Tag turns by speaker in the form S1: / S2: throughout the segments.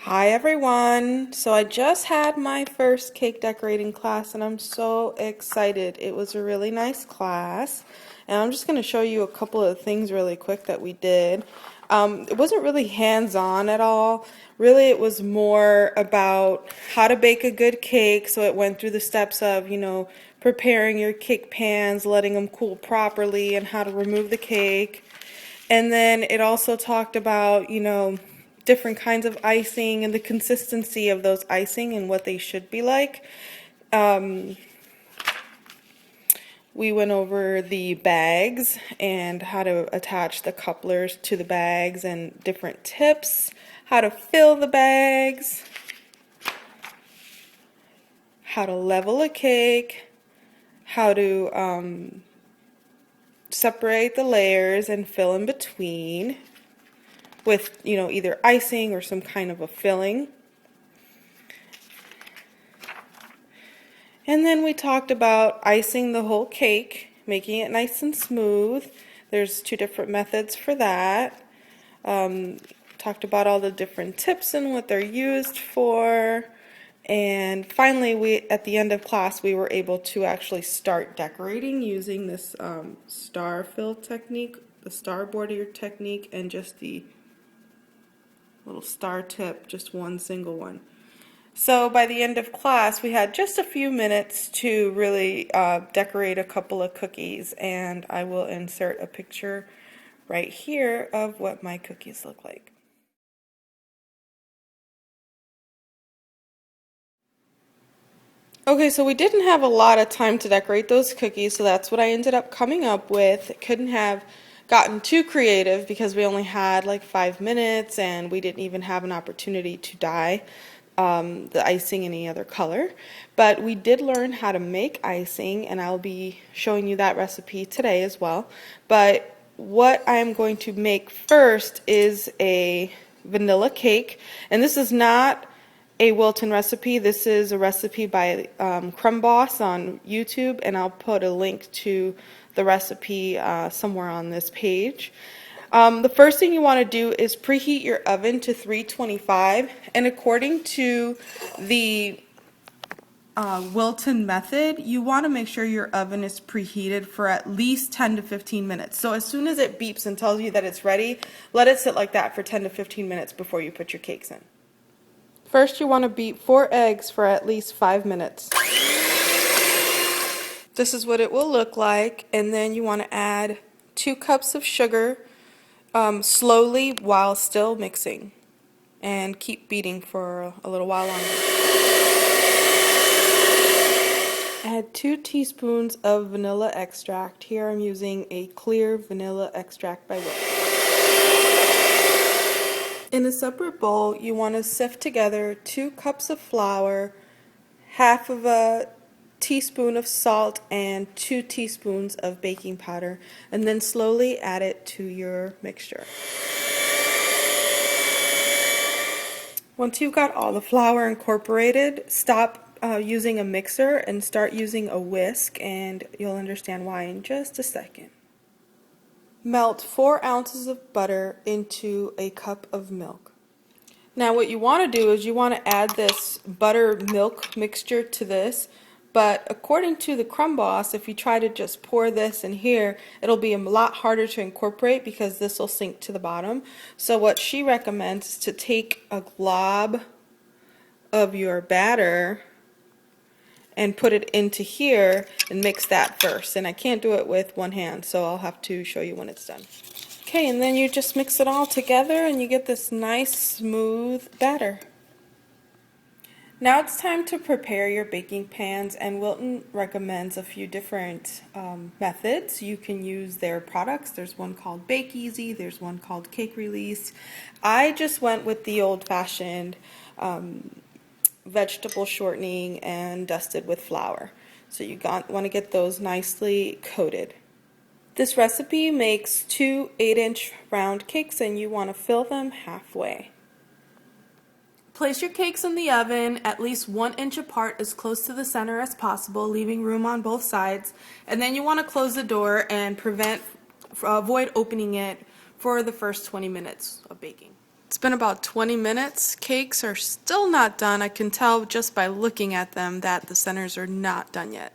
S1: Hi everyone! So I just had my first cake decorating class and I'm so excited. It was a really nice class and I'm just going to show you a couple of things really quick that we did. It wasn't really hands-on at all. Really it was more about how to bake a good cake. So it went through the steps of, preparing your cake pans, letting them cool properly, and how to remove the cake. And then it also talked about, different kinds of icing and the consistency of those icing and what they should be like. We went over the bags and how to attach the couplers to the bags and different tips, how to fill the bags, how to level a cake, how to separate the layers and fill in between with, either icing or some kind of a filling. And then we talked about icing the whole cake, making it nice and smooth. There's two different methods for that. Talked about all the different tips and what they're used for. And finally, at the end of class, we were able to actually start decorating using this star fill technique, the star border technique, and just the little star tip, just one single one. So by the end of class, we had just a few minutes to really decorate a couple of cookies, and I will insert a picture right here of what my cookies look like. Okay, so we didn't have a lot of time to decorate those cookies, so that's what I ended up coming up with. Couldn't have gotten too creative because we only had like 5 minutes and we didn't even have an opportunity to dye the icing any other color. But we did learn how to make icing, and I'll be showing you that recipe today as well. But what I'm going to make first is a vanilla cake, and this is not a Wilton recipe. This is a recipe by Crumb Boss on YouTube, and I'll put a link to the recipe somewhere on this page. The first thing you want to do is preheat your oven to 325, and according to the Wilton method, you want to make sure your oven is preheated for at least 10 to 15 minutes. So as soon as it beeps and tells you that it's ready, let it sit like that for 10 to 15 minutes before you put your cakes in. First, you want to beat 4 eggs for at least 5 minutes. This is what it will look like, and then you want to add 2 cups of sugar slowly while still mixing, and keep beating for a little while longer. Add 2 teaspoons of vanilla extract. Here I'm using a clear vanilla extract by Wilton. In a separate bowl, you want to sift together 2 cups of flour, half of a teaspoon of salt, and 2 teaspoons of baking powder, and then slowly add it to your mixture. Once you've got all the flour incorporated, stop using a mixer and start using a whisk, and you'll understand why in just a second. Melt 4 ounces of butter into a cup of milk. Now what you want to do is you want to add this butter milk mixture to this, but according to the Crumb Boss, if you try to just pour this in here, it'll be a lot harder to incorporate because this will sink to the bottom. So what she recommends is to take a glob of your batter and put it into here and mix that first. And I can't do it with one hand, so I'll have to show you when it's done. Okay, and then you just mix it all together and you get this nice smooth batter. Now it's time to prepare your baking pans, and Wilton recommends a few different methods. You can use their products. There's one called Bake Easy, there's one called Cake Release. I just went with the old-fashioned vegetable shortening and dusted with flour. So you want to get those nicely coated. This recipe makes 2 8-inch round cakes, and you want to fill them halfway. Place your cakes in the oven at least 1 inch apart, as close to the center as possible, leaving room on both sides. And then you want to close the door and avoid opening it for the first 20 minutes of baking. It's been about 20 minutes. Cakes are still not done. I can tell just by looking at them that the centers are not done yet.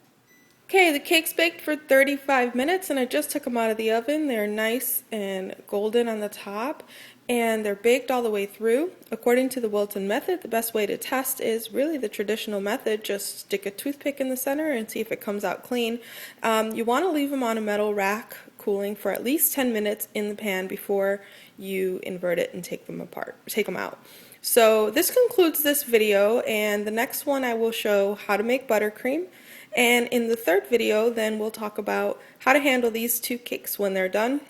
S1: Okay, the cake's baked for 35 minutes and I just took them out of the oven. They're nice and golden on the top and they're baked all the way through. According to the Wilton method, the best way to test is really the traditional method. Just stick a toothpick in the center and see if it comes out clean. You want to leave them on a metal rack cooling for at least 10 minutes in the pan before you invert it and take them out. So this concludes this video, and the next one I will show how to make buttercream. And in the third video, then we'll talk about how to handle these two cakes when they're done,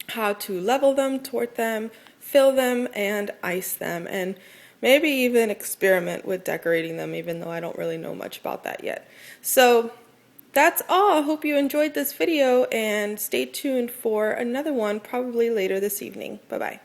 S1: how to level them, tort them, fill them, and ice them, and maybe even experiment with decorating them, even though I don't really know much about that yet. So that's all. I hope you enjoyed this video, and stay tuned for another one probably later this evening. Bye-bye.